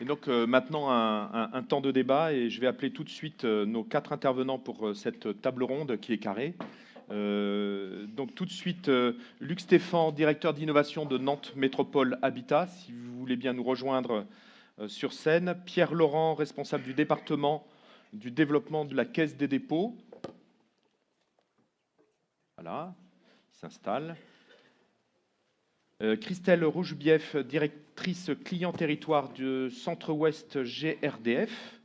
Et donc maintenant un temps de débat et je vais appeler tout de suite nos quatre intervenants pour cette table ronde qui est carrée. Donc tout de suite Luc Stéphan, directeur d'innovation de Nantes Métropole Habitat, si vous voulez bien nous rejoindre sur scène. Pierre Laurent, responsable du département du développement de la Caisse des dépôts. Voilà, il s'installe. Christelle Rougebief, directrice client territoire du Centre-Ouest GRDF,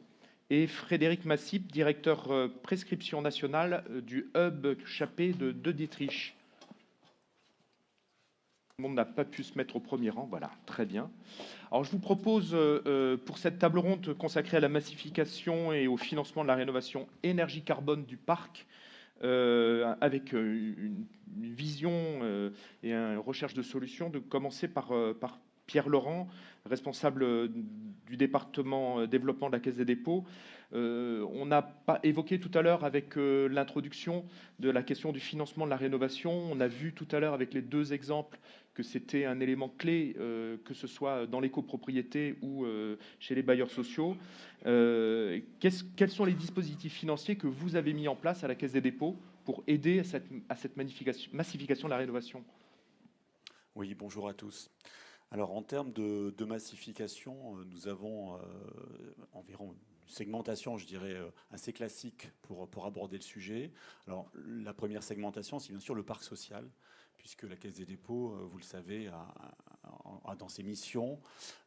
et Frédéric Massip, directeur prescription nationale du hub Chappé de Dietrich. Tout le monde n'a pas pu se mettre au premier rang, voilà, très bien. Alors je vous propose pour cette table ronde consacrée à la massification et au financement de la rénovation énergie carbone du parc, avec une vision et une recherche de solutions, de commencer par Pierre Laurent, responsable du département développement de la Caisse des dépôts. On n'a pas évoqué tout à l'heure avec l'introduction de la question du financement de la rénovation. On a vu tout à l'heure avec les deux exemples que c'était un élément clé, que ce soit dans l'écopropriété ou chez les bailleurs sociaux. Quels sont les dispositifs financiers que vous avez mis en place à la Caisse des dépôts pour aider à cette massification de la rénovation? Oui, bonjour à tous. Alors en termes de massification, nous avons environ une segmentation, je dirais, assez classique pour aborder le sujet. Alors la première segmentation, c'est bien sûr le parc social, puisque la Caisse des dépôts, vous le savez, a dans ses missions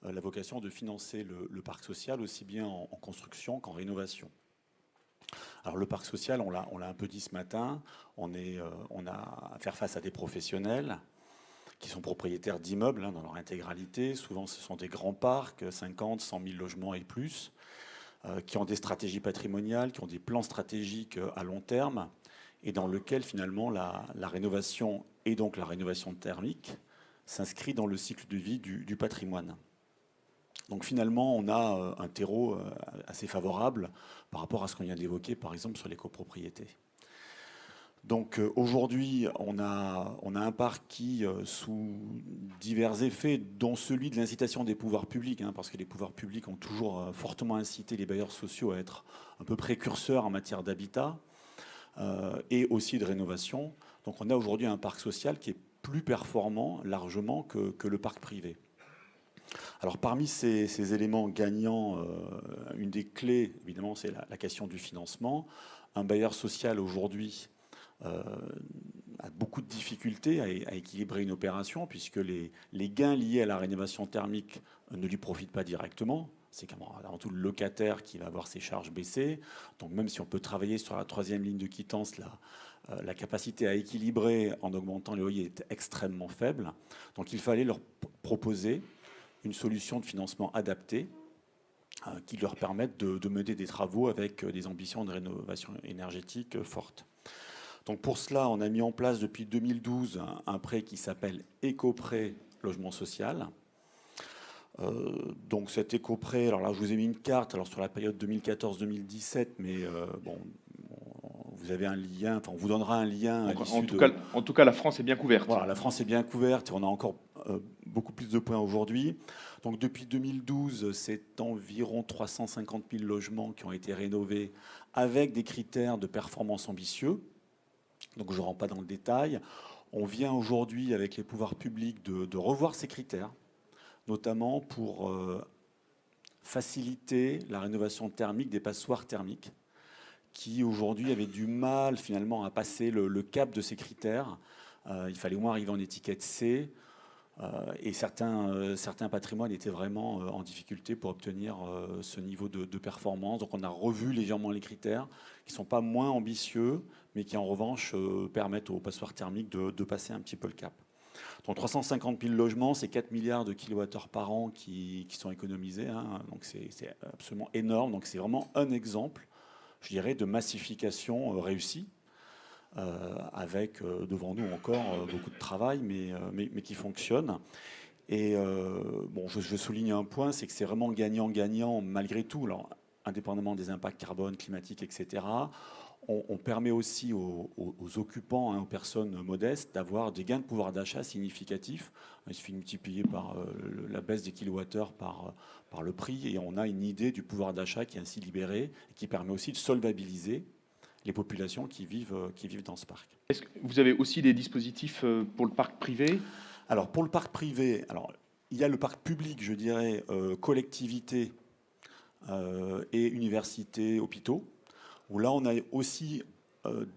la vocation de financer le parc social, aussi bien en construction qu'en rénovation. Alors le parc social, on l'a un peu dit ce matin, on a à faire face à des professionnels qui sont propriétaires d'immeubles dans leur intégralité. Souvent, ce sont des grands parcs, 50, 100 000 logements et plus, qui ont des stratégies patrimoniales, qui ont des plans stratégiques à long terme, et dans lequel, finalement, la rénovation, et donc la rénovation thermique, s'inscrit dans le cycle de vie du patrimoine. Donc finalement, on a un terreau assez favorable par rapport à ce qu'on vient d'évoquer, par exemple, sur les copropriétés. Donc aujourd'hui, on a un parc qui, sous divers effets, dont celui de l'incitation des pouvoirs publics, parce que les pouvoirs publics ont toujours fortement incité les bailleurs sociaux à être un peu précurseurs en matière d'habitat et aussi de rénovation. Donc on a aujourd'hui un parc social qui est plus performant largement que le parc privé. Alors parmi ces éléments gagnants, une des clés, évidemment, c'est la question du financement. Un bailleur social aujourd'hui a beaucoup de difficultés à équilibrer une opération, puisque les gains liés à la rénovation thermique ne lui profitent pas directement. C'est avant tout le locataire qui va voir ses charges baisser. Donc même si on peut travailler sur la troisième ligne de quittance, la capacité à équilibrer en augmentant les loyers est extrêmement faible. Donc il fallait leur proposer une solution de financement adaptée qui leur permette de mener des travaux avec des ambitions de rénovation énergétique fortes. Donc pour cela, on a mis en place depuis 2012 un prêt qui s'appelle Éco-prêt logement social. Donc cet éco-prêt, alors là je vous ai mis une carte alors sur la période 2014-2017, mais bon, vous avez un lien, enfin on vous donnera un lien. En tout cas, la France est bien couverte. Voilà, la France est bien couverte et on a encore beaucoup plus de points aujourd'hui. Donc depuis 2012, c'est environ 350 000 logements qui ont été rénovés avec des critères de performance ambitieux. Donc je ne rentre pas dans le détail. On vient aujourd'hui avec les pouvoirs publics de revoir ces critères, notamment pour faciliter la rénovation thermique des passoires thermiques, qui aujourd'hui avaient du mal finalement à passer le cap de ces critères. Il fallait au moins arriver en étiquette C, et certains patrimoines étaient vraiment en difficulté pour obtenir ce niveau de performance. Donc on a revu légèrement les critères, qui ne sont pas moins ambitieux, mais qui en revanche permettent aux passoires thermiques de passer un petit peu le cap. Donc 350 000 logements, c'est 4 milliards de kilowattheures par an qui sont économisés. Donc c'est absolument énorme. Donc c'est vraiment un exemple, je dirais, de massification réussie. Avec devant nous encore beaucoup de travail, mais qui fonctionne. Et bon, je souligne un point, c'est que c'est vraiment gagnant-gagnant malgré tout. Alors, indépendamment des impacts carbone, climatiques, etc., on permet aussi aux occupants, aux personnes modestes, d'avoir des gains de pouvoir d'achat significatifs. Il suffit de multiplier par la baisse des kilowattheures par le prix, et on a une idée du pouvoir d'achat qui est ainsi libéré, et qui permet aussi de solvabiliser les populations qui vivent dans ce parc. Est-ce que vous avez aussi des dispositifs pour le parc privé? Alors, pour le parc privé, il y a le parc public, je dirais, collectivités et universités, hôpitaux, où là, on a aussi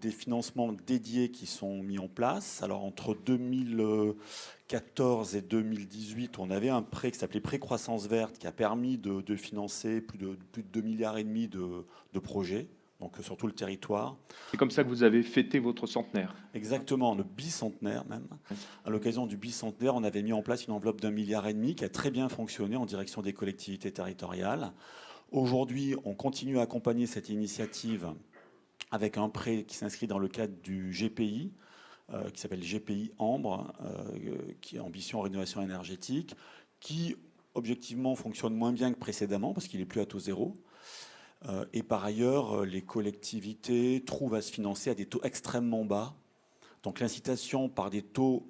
des financements dédiés qui sont mis en place. Alors, entre 2014 et 2018, on avait un prêt qui s'appelait Prêt Croissance Verte, qui a permis de financer plus de 2,5 milliards de projets, donc sur tout le territoire. C'est comme ça que vous avez fêté votre centenaire. Exactement, le bicentenaire même. À l'occasion du bicentenaire, on avait mis en place une enveloppe d'1,5 milliard qui a très bien fonctionné en direction des collectivités territoriales. Aujourd'hui, on continue à accompagner cette initiative avec un prêt qui s'inscrit dans le cadre du GPI, qui s'appelle GPI Ambre, qui est Ambition Rénovation Énergétique, qui objectivement fonctionne moins bien que précédemment parce qu'il n'est plus à taux zéro. Et par ailleurs, les collectivités trouvent à se financer à des taux extrêmement bas. Donc l'incitation par des taux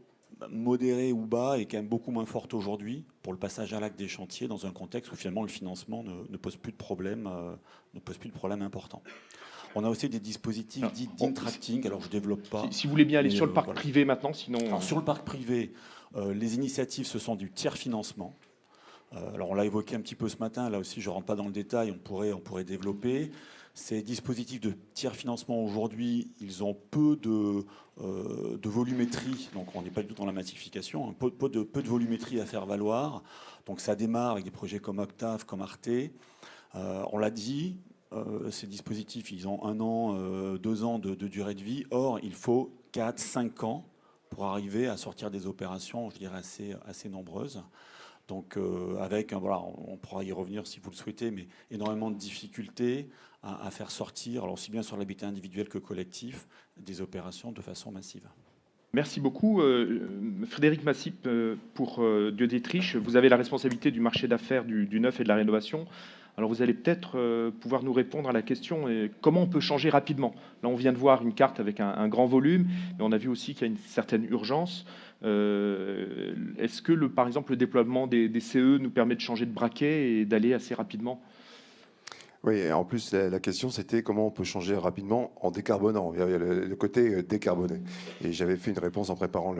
modérés ou bas est quand même beaucoup moins forte aujourd'hui pour le passage à l'acte des chantiers dans un contexte où finalement le financement ne pose plus de problème, important. On a aussi des dispositifs dits d'intracting, alors je ne développe pas. Si vous voulez bien aller sur le parc privé maintenant, sinon... Alors, sur le parc privé, les initiatives, ce sont du tiers financement. Alors on l'a évoqué un petit peu ce matin, là aussi je ne rentre pas dans le détail, on pourrait développer. Ces dispositifs de tiers financement aujourd'hui, ils ont peu de volumétrie, donc on n'est pas du tout dans la massification, hein, peu de volumétrie à faire valoir. Donc ça démarre avec des projets comme Octave, comme Arte. On l'a dit, ces dispositifs, ils ont 1 an, 2 ans de durée de vie. Or, il faut 4, 5 ans pour arriver à sortir des opérations, je dirais, assez nombreuses. Donc, on pourra y revenir si vous le souhaitez, mais énormément de difficultés à faire sortir, alors aussi bien sur l'habitat individuel que collectif, des opérations de façon massive. Merci beaucoup. Frédéric Massip, pour Dieu d'Étriche, vous avez la responsabilité du marché d'affaires du neuf et de la rénovation. Alors vous allez peut-être pouvoir nous répondre à la question comment on peut changer rapidement. Là, on vient de voir une carte avec un grand volume, mais on a vu aussi qu'il y a une certaine urgence. Est-ce que, par exemple, le déploiement des CE nous permet de changer de braquet et d'aller assez rapidement? Oui, et en plus, la question, c'était comment on peut changer rapidement en décarbonant. Il y a le côté décarboné. Et j'avais fait une réponse en préparant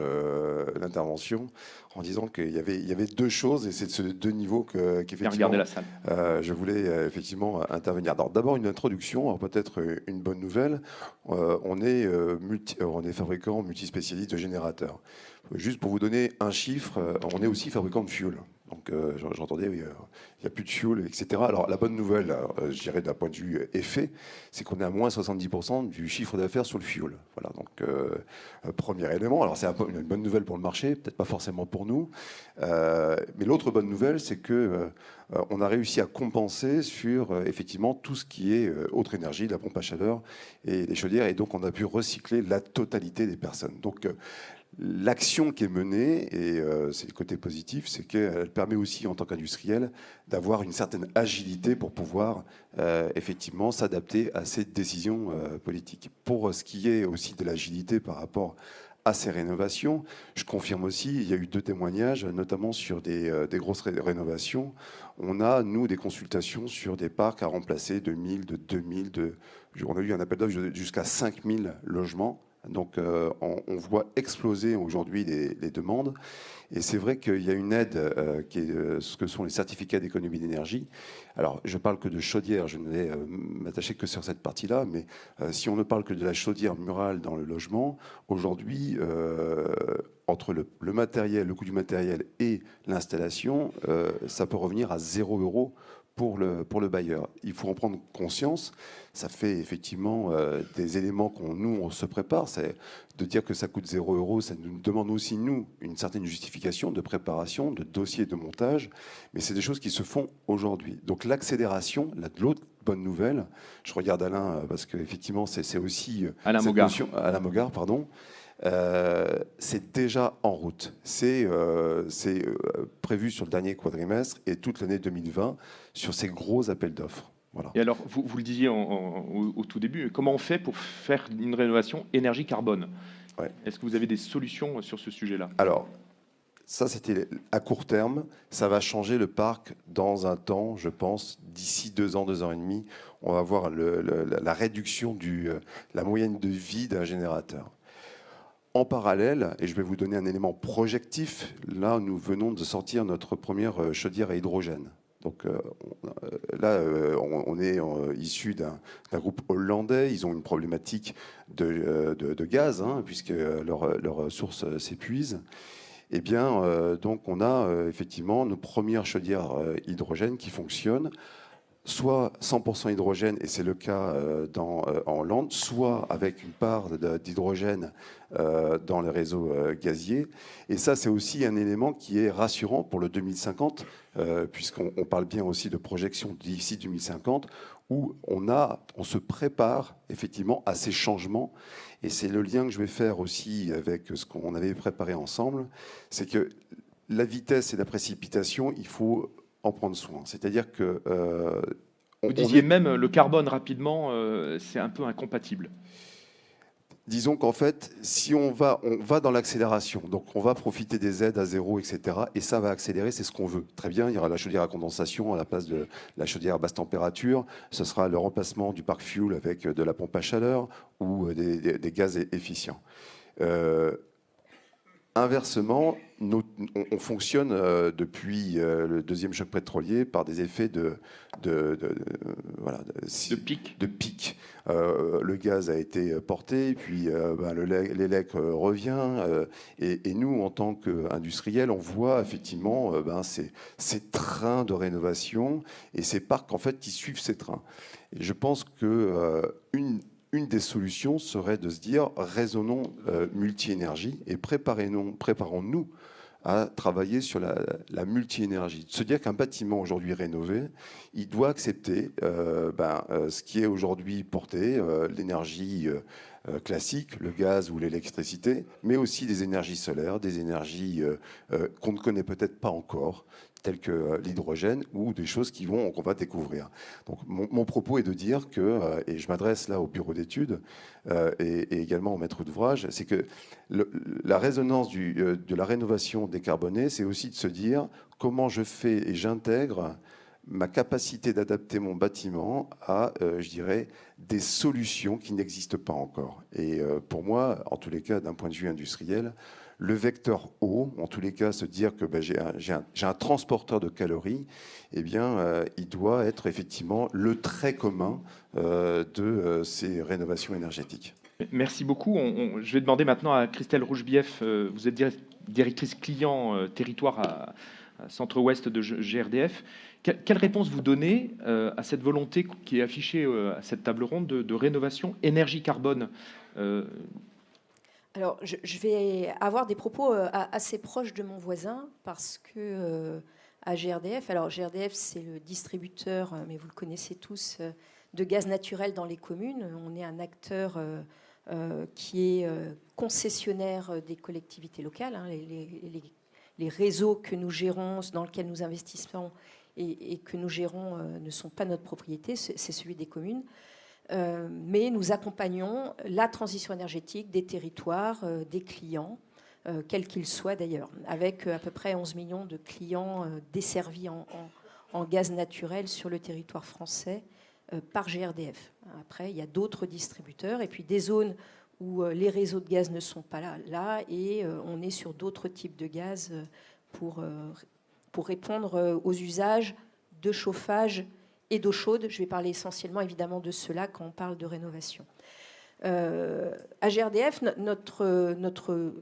l'intervention en disant qu'il y avait 2 choses, et c'est de ce 2 niveaux qu'effectivement, Regardez la salle. Je voulais effectivement intervenir. Alors, d'abord, une introduction, alors peut-être une bonne nouvelle. On est fabricant multispécialiste de générateurs. Juste pour vous donner un chiffre, on est aussi fabricant de fuel. Donc j'entendais, il n'y a plus de fuel, etc. Alors la bonne nouvelle, je dirais d'un point de vue effet, c'est qu'on est à moins 70% du chiffre d'affaires sur le fuel. Voilà, donc premier élément. Alors c'est une bonne nouvelle pour le marché, peut-être pas forcément pour nous. Mais l'autre bonne nouvelle, c'est que on a réussi à compenser sur effectivement tout ce qui est autre énergie, la pompe à chaleur et les chaudières. Et donc on a pu recycler la totalité des personnes. Donc l'action qui est menée, et c'est le côté positif, c'est qu'elle permet aussi, en tant qu'industriel, d'avoir une certaine agilité pour pouvoir effectivement s'adapter à ces décisions politiques. Pour ce qui est aussi de l'agilité par rapport à ces rénovations, je confirme aussi, il y a eu 2 témoignages, notamment sur des grosses rénovations. On a, nous, des consultations sur des parcs à remplacer de 1000, de 2000, on a eu un appel d'offres jusqu'à 5000 logements. Donc on voit exploser aujourd'hui les demandes. Et c'est vrai qu'il y a une aide qui est ce que sont les certificats d'économie d'énergie. Alors je parle que de chaudière, je ne vais m'attacher que sur cette partie-là, mais si on ne parle que de la chaudière murale dans le logement, aujourd'hui, entre le matériel, le coût du matériel et l'installation, ça peut revenir à 0 € pour le bailleur. Il faut en prendre conscience. Ça fait effectivement des éléments on se prépare. C'est de dire que ça coûte 0 €. Ça nous demande aussi, nous, une certaine justification de préparation, de dossier de montage. Mais c'est des choses qui se font aujourd'hui. Donc l'accélération, l'autre bonne nouvelle, je regarde Alain parce qu'effectivement, c'est aussi... Alain Mogard. Alain Mogard, pardon. C'est déjà en route. C'est prévu sur le dernier quadrimestre et toute l'année 2020 sur ces gros appels d'offres. Voilà. Et alors, vous le disiez au tout début, comment on fait pour faire une rénovation énergie carbone? Ouais. Est-ce que vous avez des solutions sur ce sujet-là? Alors, ça, c'était à court terme. Ça va changer le parc dans un temps, je pense, d'ici 2 ans, 2 ans et demi. On va voir la réduction la moyenne de vie d'un générateur. En parallèle, et je vais vous donner un élément projectif, là, nous venons de sortir notre première chaudière à hydrogène. Donc là, on est issu d'un groupe hollandais. Ils ont une problématique de gaz, hein, puisque leur source s'épuise. Eh bien, donc on a effectivement nos premières chaudières hydrogène qui fonctionnent, soit 100% hydrogène, et c'est le cas en Hollande, soit avec une part d'hydrogène dans les réseaux gaziers. Et ça, c'est aussi un élément qui est rassurant pour le 2050, puisqu'on parle bien aussi de projection d'ici 2050, où on se prépare effectivement à ces changements. Et c'est le lien que je vais faire aussi avec ce qu'on avait préparé ensemble, c'est que la vitesse et la précipitation, il faut en prendre soin. C'est-à-dire que... vous disiez même le carbone rapidement, c'est un peu incompatible. Disons qu'en fait, si on va dans l'accélération, donc on va profiter des aides à zéro, etc. Et ça va accélérer, c'est ce qu'on veut. Très bien, il y aura la chaudière à condensation à la place de la chaudière à basse température. Ce sera le remplacement du parc fuel avec de la pompe à chaleur ou des gaz efficients. Inversement, on fonctionne depuis le deuxième choc pétrolier par des effets de pic. pic. Le gaz a été porté, puis l'élec revient. Et nous, en tant qu'industriels, on voit effectivement ces trains de rénovation et ces parcs en fait, qui suivent ces trains. Et je pense qu'une des solutions serait de se dire raisonnons multi-énergie et préparons-nous à travailler sur la multi-énergie. De se dire qu'un bâtiment aujourd'hui rénové, il doit accepter ce qui est aujourd'hui porté, l'énergie classique, le gaz ou l'électricité, mais aussi des énergies solaires, des énergies qu'on ne connaît peut-être pas encore, telles que l'hydrogène ou des choses qu'on va découvrir. Donc mon propos est de dire que, et je m'adresse là au bureau d'études et également au maître d'ouvrage, c'est que la résonance de la rénovation décarbonée, c'est aussi de se dire comment je fais et j'intègre ma capacité d'adapter mon bâtiment à, je dirais, des solutions qui n'existent pas encore. Et pour moi, en tous les cas, d'un point de vue industriel, le vecteur eau, en tous les cas, se dire que j'ai un transporteur de calories, eh bien, il doit être effectivement le trait commun de ces rénovations énergétiques. Merci beaucoup. Je vais demander maintenant à Christelle Rougebief, vous êtes directrice client territoire à Centre-Ouest de GRDF. Quelle réponse vous donnez à cette volonté qui est affichée à cette table ronde de rénovation énergie-carbone? Alors, je vais avoir des propos assez proches de mon voisin parce que à GRDF, alors GRDF c'est le distributeur, mais vous le connaissez tous, de gaz naturel dans les communes. On est un acteur qui est concessionnaire des collectivités locales. Hein, les réseaux que nous gérons, dans lesquels nous investissons et que nous gérons ne sont pas notre propriété, c'est celui des communes. Mais nous accompagnons la transition énergétique des territoires, des clients, quels qu'ils soient d'ailleurs, avec à peu près 11 millions de clients desservis en gaz naturel sur le territoire français par GRDF. Après, il y a d'autres distributeurs et puis des zones où les réseaux de gaz ne sont pas là et on est sur d'autres types de gaz pour répondre aux usages de chauffage et d'eau chaude. Je vais parler essentiellement évidemment de cela quand on parle de rénovation. À GRDF, notre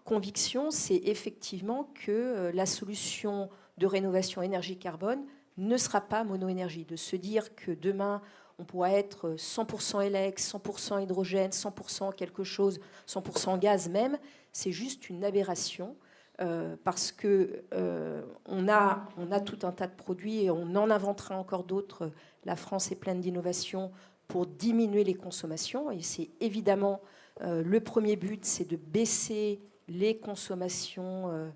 conviction, c'est effectivement que la solution de rénovation énergie-carbone ne sera pas mono-énergie. De se dire que demain, on pourra être 100% élec, 100% hydrogène, 100% quelque chose, 100% gaz même, c'est juste une aberration. Parce qu'on a tout un tas de produits et on en inventera encore d'autres. La France est pleine d'innovations pour diminuer les consommations. Et c'est évidemment le premier but, c'est de baisser les consommations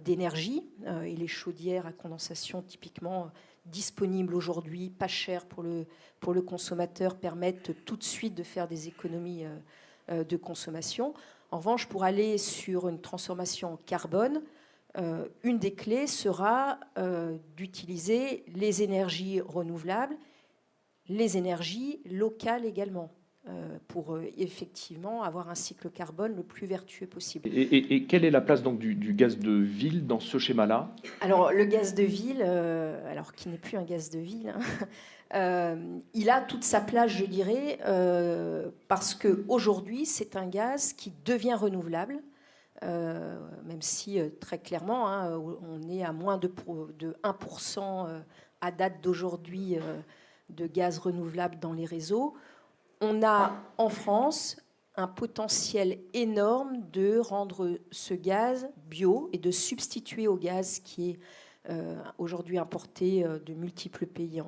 d'énergie. Et les chaudières à condensation, typiquement, disponibles aujourd'hui, pas chers pour le consommateur, permettent tout de suite de faire des économies de consommation. En revanche, pour aller sur une transformation en carbone, une des clés sera d'utiliser les énergies renouvelables, les énergies locales également, pour effectivement avoir un cycle carbone le plus vertueux possible. Et quelle est la place donc du gaz de ville dans ce schéma-là? Alors le gaz de ville, alors qui n'est plus un gaz de ville, hein, il a toute sa place, je dirais, parce qu'aujourd'hui c'est un gaz qui devient renouvelable, même si très clairement hein, on est à moins de 1% à date d'aujourd'hui de gaz renouvelable dans les réseaux. On a en France un potentiel énorme de rendre ce gaz bio et de substituer au gaz qui est aujourd'hui importé de multiples pays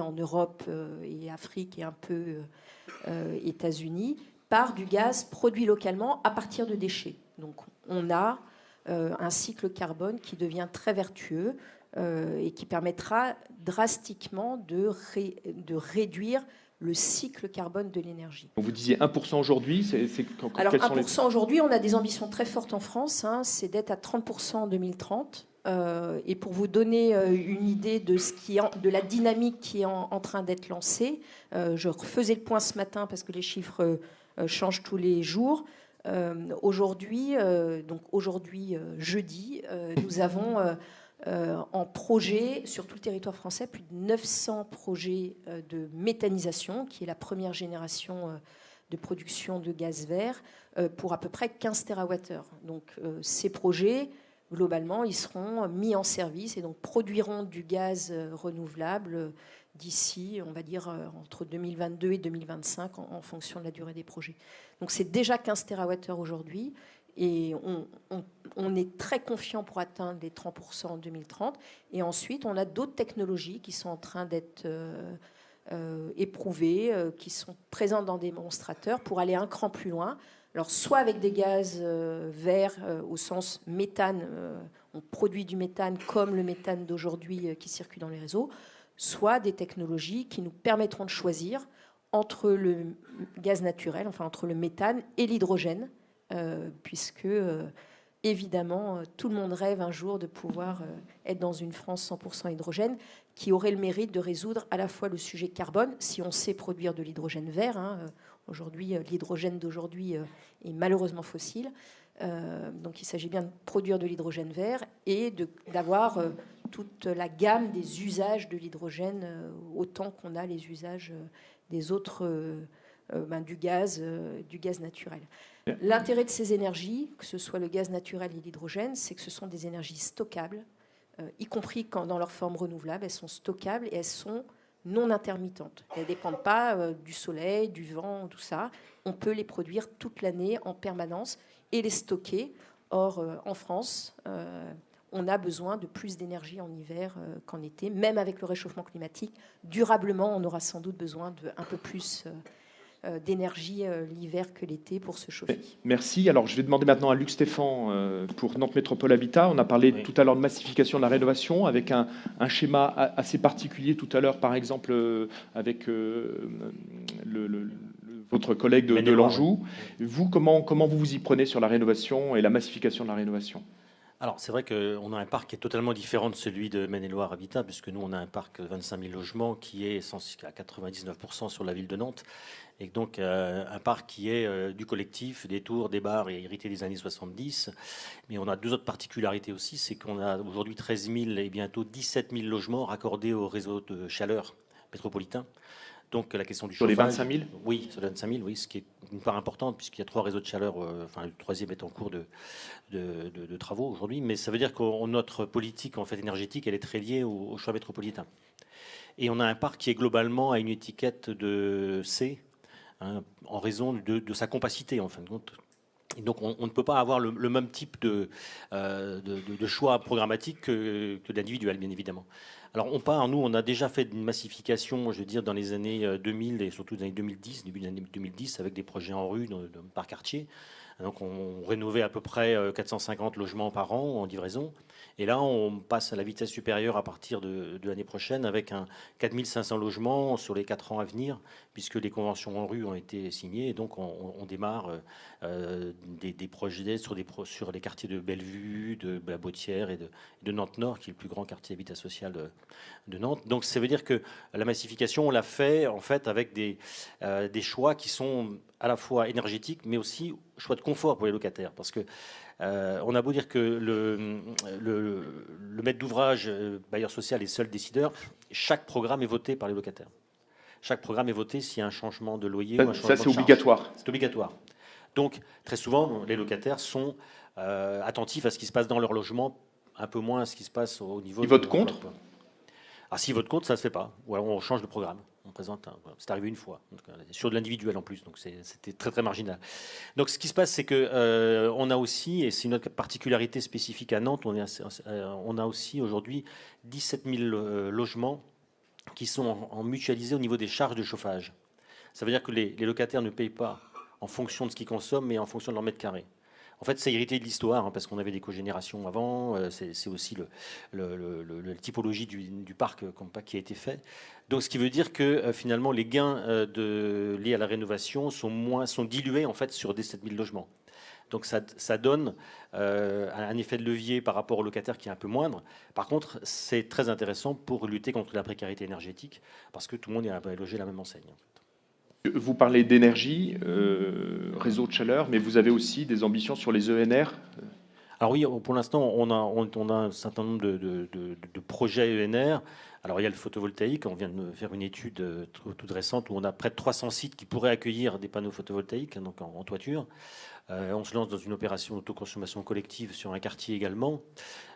en Europe et Afrique et un peu États-Unis, par du gaz produit localement à partir de déchets. Donc on a un cycle carbone qui devient très vertueux et qui permettra drastiquement de réduire le cycle carbone de l'énergie. Vous disiez 1% aujourd'hui, Alors 1% aujourd'hui, on a des ambitions très fortes en France, hein, c'est d'être à 30% en 2030. Et pour vous donner une idée de la dynamique qui est en train d'être lancée, je refaisais le point ce matin parce que les chiffres changent tous les jours. Aujourd'hui, jeudi, nous avons en projet sur tout le territoire français plus de 900 projets de méthanisation, qui est la première génération de production de gaz vert, pour à peu près 15 TWh. Donc ces projets, globalement, ils seront mis en service et donc produiront du gaz renouvelable d'ici, on va dire, entre 2022 et 2025 en fonction de la durée des projets. Donc c'est déjà 15 TWh aujourd'hui. Et on est très confiant pour atteindre les 30% en 2030. Et ensuite, on a d'autres technologies qui sont en train d'être éprouvées, qui sont présentes dans des démonstrateurs pour aller un cran plus loin. Alors, soit avec des gaz verts au sens méthane, on produit du méthane comme le méthane d'aujourd'hui qui circule dans les réseaux, soit des technologies qui nous permettront de choisir entre le gaz naturel, enfin entre le méthane et l'hydrogène. Puisque, évidemment, tout le monde rêve un jour de pouvoir être dans une France 100% hydrogène, qui aurait le mérite de résoudre à la fois le sujet carbone, si on sait produire de l'hydrogène vert. Hein, aujourd'hui, l'hydrogène d'aujourd'hui est malheureusement fossile. Donc il s'agit bien de produire de l'hydrogène vert et d'avoir toute la gamme des usages de l'hydrogène, autant qu'on a les usages des autres, du gaz naturel. L'intérêt de ces énergies, que ce soit le gaz naturel et l'hydrogène, c'est que ce sont des énergies stockables, y compris quand dans leur forme renouvelable, elles sont stockables et elles sont non intermittentes. Elles ne dépendent pas du soleil, du vent, tout ça. On peut les produire toute l'année en permanence et les stocker. Or, en France, on a besoin de plus d'énergie en hiver qu'en été. Même avec le réchauffement climatique, durablement, on aura sans doute besoin d'un peu plus d'énergie l'hiver que l'été pour se chauffer. Merci. Alors, je vais demander maintenant à Luc Stéphan pour Nantes Métropole Habitat. On a parlé tout à l'heure de massification de la rénovation avec un schéma assez particulier tout à l'heure, par exemple, avec votre collègue de l'Anjou. Vous, comment vous vous y prenez sur la rénovation et la massification de la rénovation ? Alors, c'est vrai qu'on a un parc qui est totalement différent de celui de Maine-et-Loire Habitat, puisque nous, on a un parc de 25 000 logements qui est à 99% sur la ville de Nantes. Et donc, un parc qui est du collectif, des tours, des bars et hérité des années 70. Mais on a deux autres particularités aussi, c'est qu'on a aujourd'hui 13 000 et bientôt 17 000 logements raccordés au réseau de chaleur métropolitain. Donc la question du chauffage... Sur les 25 000 ? Oui, sur les 25 000, oui, ce qui est une part importante, puisqu'il y a 3 réseaux de chaleur, enfin le troisième est en cours de travaux aujourd'hui, mais ça veut dire que notre politique en fait, énergétique, elle est très liée au choix métropolitain. Et on a un parc qui est globalement à une étiquette de C, hein, en raison de sa compacité, en fin de compte. Et donc on ne peut pas avoir le même type de choix programmatique que d'individuel, bien évidemment. Alors nous, on a déjà fait une massification, je veux dire, dans les années 2000 et surtout dans les années 2010, début des années 2010, avec des projets en rue, par quartier. Donc on rénovait à peu près 450 logements par an en livraison. Et là, on passe à la vitesse supérieure à partir de l'année prochaine avec un 4500 logements sur les 4 ans à venir, puisque les conventions en rue ont été signées. Et donc on démarre des projets sur les quartiers de Bellevue, de la Bautière et de Nantes-Nord, qui est le plus grand quartier d'habitat social de Nantes. Donc ça veut dire que la massification, on l'a fait en fait avec des choix qui sont à la fois énergétiques, mais aussi choix de confort pour les locataires. Parce que on a beau dire que le maître d'ouvrage bailleur social est seul décideur, chaque programme est voté par les locataires. Chaque programme est voté s'il y a un changement de loyer ou un changement de charge. Ça, c'est obligatoire. C'est obligatoire. Donc, très souvent, les locataires sont attentifs à ce qui se passe dans leur logement, un peu moins à ce qui se passe au niveau... Ils votent contre ? Ah, s'ils votent contre, ça ne se fait pas. Ou alors on change de programme. On présente c'est arrivé une fois, sur de l'individuel en plus, donc c'était très très marginal. Donc ce qui se passe, c'est que on a aussi, et c'est une autre particularité spécifique à Nantes, on a aussi aujourd'hui 17 000 logements qui sont en mutualisés au niveau des charges de chauffage. Ça veut dire que les locataires ne payent pas en fonction de ce qu'ils consomment, mais en fonction de leur mètre carré. En fait, c'est hérité de l'histoire, parce qu'on avait des cogénérations avant. C'est aussi la typologie du parc qui a été fait. Donc, ce qui veut dire que finalement, les gains liés à la rénovation sont dilués en fait sur des 7 000 logements. Donc, ça donne un effet de levier par rapport aux locataires qui est un peu moindre. Par contre, c'est très intéressant pour lutter contre la précarité énergétique, parce que tout le monde est logé à la même enseigne. En fait. Vous parlez d'énergie, réseau de chaleur, mais vous avez aussi des ambitions sur les ENR. Alors oui, pour l'instant, on a un certain nombre de projets ENR. Alors il y a le photovoltaïque, on vient de faire une étude toute récente où on a près de 300 sites qui pourraient accueillir des panneaux photovoltaïques, donc en toiture. On se lance dans une opération d'autoconsommation collective sur un quartier également.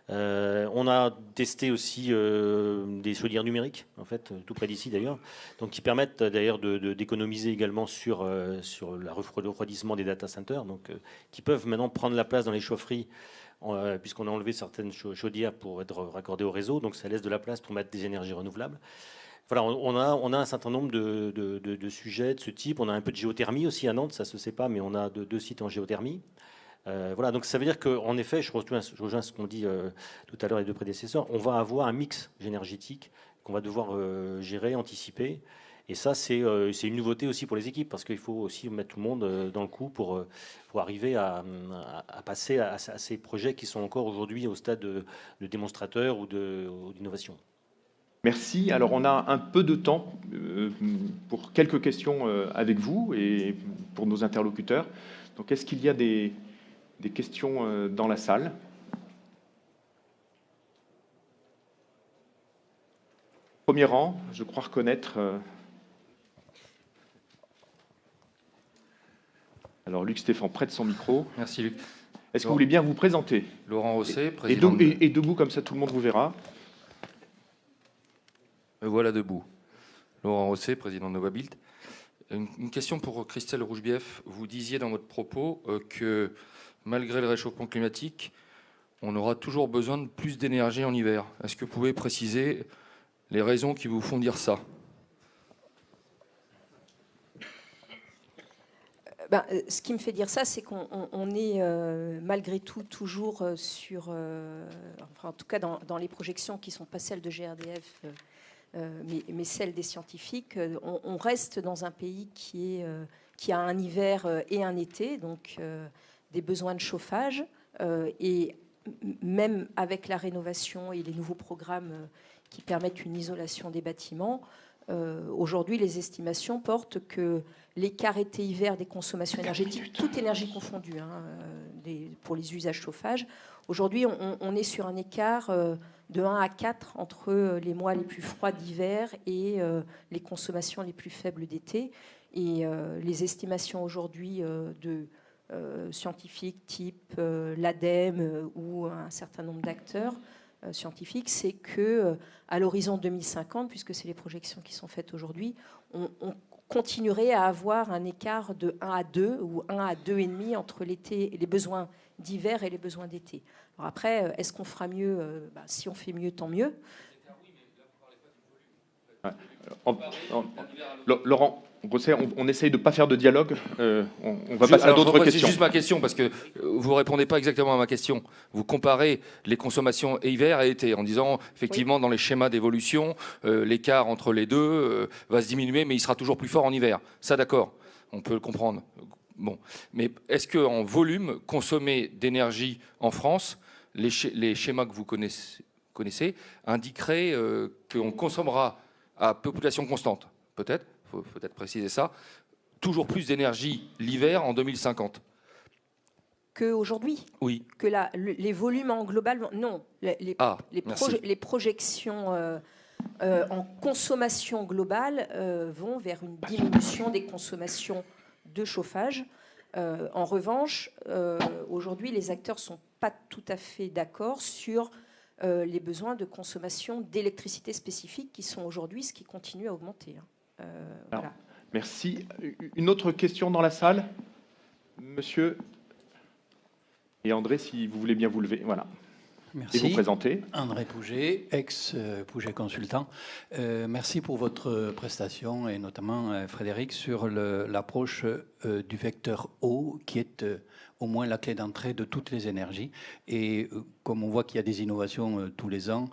On a testé aussi des chaudières numériques, en fait, tout près d'ici d'ailleurs, donc qui permettent d'ailleurs d'économiser également sur le refroidissement des data centers, donc qui peuvent maintenant prendre la place dans les chaufferies, puisqu'on a enlevé certaines chaudières pour être raccordées au réseau, donc ça laisse de la place pour mettre des énergies renouvelables. Voilà, on a un certain nombre de sujets de ce type. On a un peu de géothermie aussi à Nantes, ça se sait pas, mais on a deux sites en géothermie. Voilà, donc ça veut dire qu'en effet, je rejoins ce qu'ont dit tout à l'heure les deux prédécesseurs, on va avoir un mix énergétique qu'on va devoir gérer, anticiper. Et ça, c'est une nouveauté aussi pour les équipes, parce qu'il faut aussi mettre tout le monde dans le coup pour arriver à passer à ces projets qui sont encore aujourd'hui au stade de démonstrateur ou d'innovation. Merci. Alors, on a un peu de temps pour quelques questions avec vous et pour nos interlocuteurs. Donc, est-ce qu'il y a des questions dans la salle ? Premier rang, je crois reconnaître... Alors, Luc Stéphane prête son micro. Merci, Luc. Est-ce que vous voulez bien vous présenter ? Laurent Rosset, président... Et debout, comme ça, tout le monde vous verra. Voilà debout. Laurent Rosset, président de Novabuild. Une question pour Christelle Rougebief. Vous disiez dans votre propos que malgré le réchauffement climatique, on aura toujours besoin de plus d'énergie en hiver. Est-ce que vous pouvez préciser les raisons qui vous font dire ça ? Ce qui me fait dire ça, c'est qu'on est malgré tout toujours sur, enfin, en tout cas dans les projections qui ne sont pas celles de GRDF, mais celles des scientifiques, on reste dans un pays qui a un hiver et un été, donc des besoins de chauffage, et même avec la rénovation et les nouveaux programmes qui permettent une isolation des bâtiments, aujourd'hui les estimations portent que l'écart été-hiver des consommations énergétiques, toute énergie confondue, pour les usages chauffage, aujourd'hui on est sur un écart de 1 à 4 entre les mois les plus froids d'hiver et les consommations les plus faibles d'été. Et les estimations aujourd'hui de scientifiques type l'ADEME ou un certain nombre d'acteurs scientifiques, c'est que à l'horizon 2050, puisque c'est les projections qui sont faites aujourd'hui, on continuerait à avoir un écart de 1 à 2 ou 1 à 2,5 entre l'été, les besoins d'hiver et les besoins d'été. Alors après, est-ce qu'on fera mieux ? Si on fait mieux, tant mieux. Laurent, on essaye de ne pas faire de dialogue. On va passer à d'autres questions. C'est juste ma question, parce que vous ne répondez pas exactement à ma question. Vous comparez les consommations hiver et été en disant, effectivement, dans les schémas d'évolution, l'écart entre les deux va se diminuer, mais il sera toujours plus fort en hiver. Ça, d'accord, on peut le comprendre. Bon. Mais est-ce qu'en volume consommé d'énergie en France, les schémas que vous connaissez indiqueraient qu'on consommera à population constante, peut-être, il faut peut-être préciser ça, toujours plus d'énergie l'hiver en 2050 qu'aujourd'hui? Oui. Que les volumes en global? Non. Les projections en consommation globale vont vers une diminution des consommations de chauffage. En revanche, aujourd'hui, les acteurs ne sont pas tout à fait d'accord sur les besoins de consommation d'électricité spécifique qui sont aujourd'hui ce qui continue à augmenter. Voilà. Merci. Une autre question dans la salle, monsieur et André, si vous voulez bien vous lever. Voilà. Merci. Et vous présenter. André Pouget, ex-Pouget Consultant. Merci pour votre prestation et notamment Frédéric sur l'approche du vecteur eau qui est au moins la clé d'entrée de toutes les énergies. Et comme on voit qu'il y a des innovations tous les ans,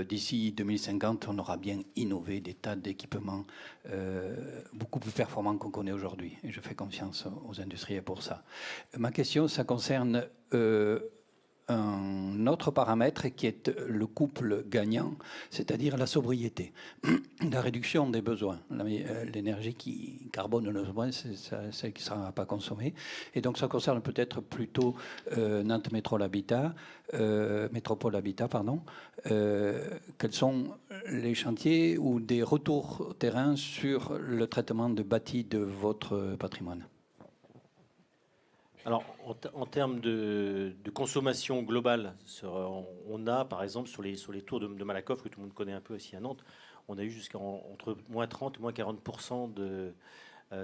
d'ici 2050, on aura bien innové des tas d'équipements beaucoup plus performants qu'on connaît aujourd'hui. Et je fais confiance aux industriels pour ça. Ma question, ça concerne un autre paramètre qui est le couple gagnant, c'est-à-dire la sobriété, la réduction des besoins. L'énergie qui carbone le besoin, c'est celle qui ne sera pas consommée. Et donc ça concerne peut-être plutôt Nantes Métropole Habitat. Quels sont les chantiers ou des retours terrain sur le traitement de bâti de votre patrimoine? Alors, en termes de consommation globale, on a, par exemple, sur les tours de Malakoff, que tout le monde connaît un peu ici à Nantes, on a eu jusqu'à entre moins 30 et moins 40%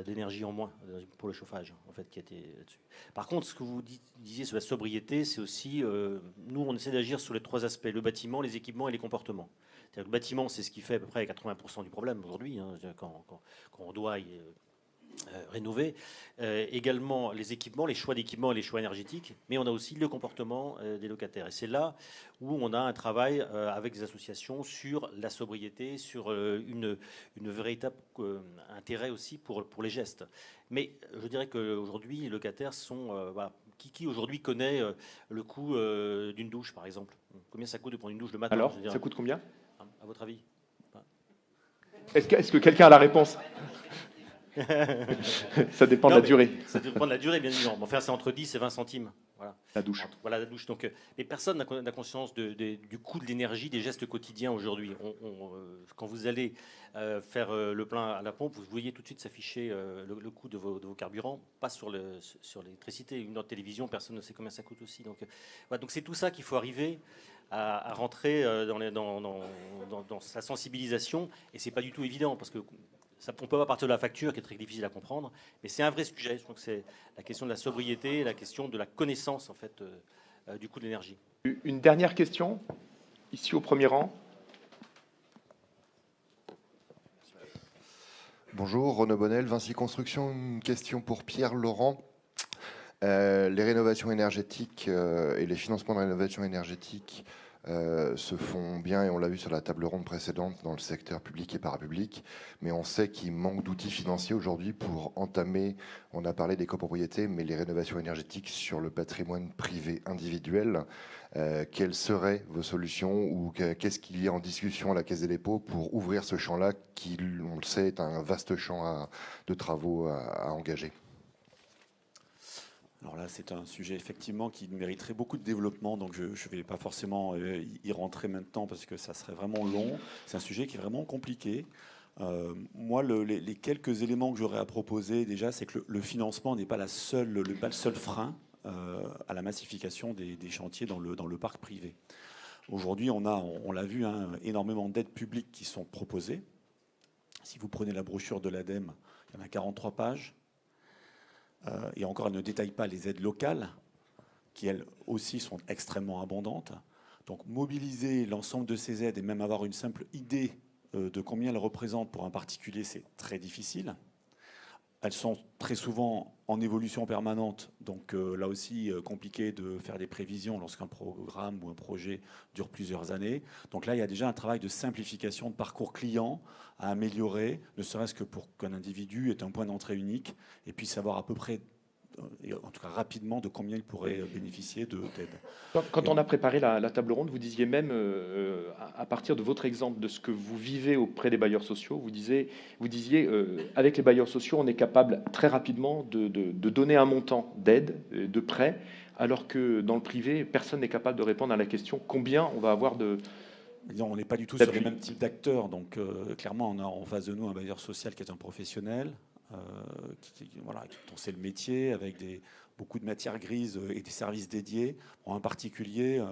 d'énergie en moins pour le chauffage, en fait, qui était là-dessus. Par contre, ce que vous disiez sur la sobriété, c'est aussi, nous, on essaie d'agir sur les trois aspects, le bâtiment, les équipements et les comportements. C'est-à-dire que le bâtiment, c'est ce qui fait à peu près 80% du problème aujourd'hui, hein, quand on doit rénover. Également les équipements, les choix d'équipements et les choix énergétiques, mais on a aussi le comportement des locataires. Et c'est là où on a un travail avec des associations sur la sobriété, sur une véritable intérêt aussi pour les gestes. Mais je dirais qu'aujourd'hui, les locataires sont... voilà, qui aujourd'hui connaît le coût d'une douche, par exemple? Combien ça coûte de prendre une douche le matin? Alors, ça coûte combien, à votre avis? Est-ce que quelqu'un a la réponse? Ça dépend de la durée. Ça dépend de la durée, bien évidemment. Enfin, c'est entre 10 et 20 centimes. Voilà. La douche. Voilà la douche. Donc, mais personne n'a conscience du coût de l'énergie des gestes quotidiens aujourd'hui. Quand vous allez faire le plein à la pompe, vous voyez tout de suite s'afficher le coût de vos carburants, pas sur l'électricité. Une autre télévision, personne ne sait combien ça coûte aussi. Donc, voilà, donc c'est tout ça qu'il faut arriver à rentrer dans sa sensibilisation. Et c'est pas du tout évident parce que on ne peut pas partir de la facture qui est très difficile à comprendre, mais c'est un vrai sujet. Je crois que c'est la question de la sobriété, la question de la connaissance en fait du coût de l'énergie. Une dernière question, ici au premier rang. Bonjour, Renaud Bonnel, Vinci Construction. Une question pour Pierre Laurent. Les rénovations énergétiques et les financements de rénovation énergétique se font bien, et on l'a vu sur la table ronde précédente, dans le secteur public et parapublic, mais on sait qu'il manque d'outils financiers aujourd'hui pour entamer, on a parlé des copropriétés, mais les rénovations énergétiques sur le patrimoine privé individuel. Quelles seraient vos solutions, ou qu'est-ce qu'il y a en discussion à la Caisse des dépôts pour ouvrir ce champ-là qui, on le sait, est un vaste champ de travaux à engager? Alors là, c'est un sujet effectivement qui mériterait beaucoup de développement, donc je ne vais pas forcément y rentrer maintenant parce que ça serait vraiment long. C'est un sujet qui est vraiment compliqué. Moi, les quelques éléments que j'aurais à proposer, déjà, c'est que le financement n'est pas le seul frein à la massification des chantiers dans le parc privé. Aujourd'hui, on l'a vu, hein, énormément d'aides publiques qui sont proposées. Si vous prenez la brochure de l'ADEME, il y en a 43 pages. Et encore, elle ne détaille pas les aides locales, qui elles aussi sont extrêmement abondantes. Donc mobiliser l'ensemble de ces aides et même avoir une simple idée de combien elles représentent pour un particulier, c'est très difficile. elles sont très souvent en évolution permanente, donc là aussi compliqué de faire des prévisions lorsqu'un programme ou un projet dure plusieurs années. Donc là, il y a déjà un travail de simplification de parcours client à améliorer, ne serait-ce que pour qu'un individu ait un point d'entrée unique et puisse savoir à peu près, et en tout cas rapidement, de combien il pourrait bénéficier d'aide. Quand on a préparé la table ronde, vous disiez même, à partir de votre exemple, de ce que vous vivez auprès des bailleurs sociaux, vous disiez, avec les bailleurs sociaux, on est capable très rapidement de donner un montant d'aide, de prêt, alors que dans le privé, personne n'est capable de répondre à la question combien on va avoir de... On n'est pas du tout sur les mêmes types d'acteurs. Donc clairement, on a en face de nous un bailleur social qui est un professionnel, dont c'est le métier, avec beaucoup de matières grises et des services dédiés. En particulier,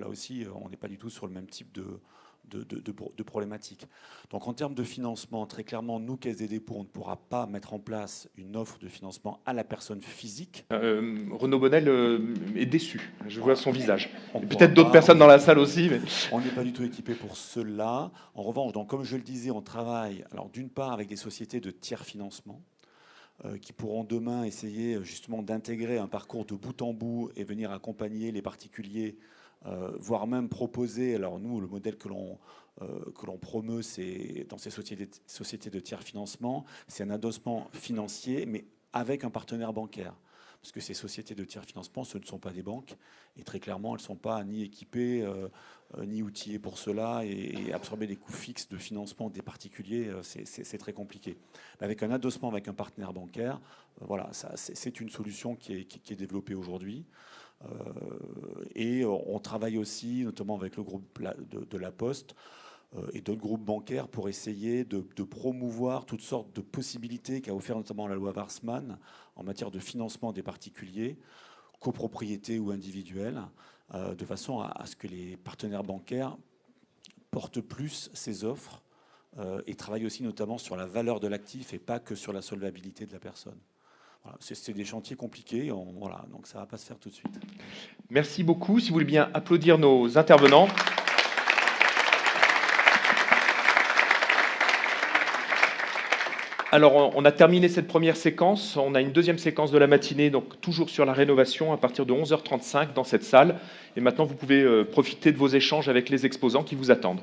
là aussi, on n'est pas du tout sur le même type de problématiques. Donc en termes de financement, très clairement, nous, Caisse des dépôts, on ne pourra pas mettre en place une offre de financement à la personne physique. Renaud Bonnel est déçu, je vois son visage. Peut-être d'autres personnes dans la salle aussi. Mais... On n'est pas du tout équipé pour cela. En revanche, donc, comme je le disais, on travaille alors d'une part avec des sociétés de tiers financement qui pourront demain essayer justement d'intégrer un parcours de bout en bout et venir accompagner les particuliers, voire même proposer, alors nous, le modèle que l'on promeut, c'est dans ces sociétés de tiers financement, c'est un adossement financier, mais avec un partenaire bancaire. Parce que ces sociétés de tiers financement, ce ne sont pas des banques, et très clairement, elles ne sont pas ni équipées, ni outillées pour cela, et absorber les coûts fixes de financement des particuliers, c'est très compliqué. Mais avec un adossement avec un partenaire bancaire, voilà, c'est une solution qui est développée aujourd'hui. Et on travaille aussi, notamment avec le groupe de La Poste, et d'autres groupes bancaires pour essayer de promouvoir toutes sortes de possibilités qu'a offert notamment la loi Warsmann en matière de financement des particuliers, copropriété ou individuels, de façon à ce que les partenaires bancaires portent plus ces offres et travaillent aussi notamment sur la valeur de l'actif et pas que sur la solvabilité de la personne. Voilà, c'est des chantiers compliqués, voilà, donc ça ne va pas se faire tout de suite. Merci beaucoup. Si vous voulez bien applaudir nos intervenants. Alors, on a terminé cette première séquence. On a une deuxième séquence de la matinée, donc toujours sur la rénovation, à partir de 11h35 dans cette salle. Et maintenant, vous pouvez profiter de vos échanges avec les exposants qui vous attendent.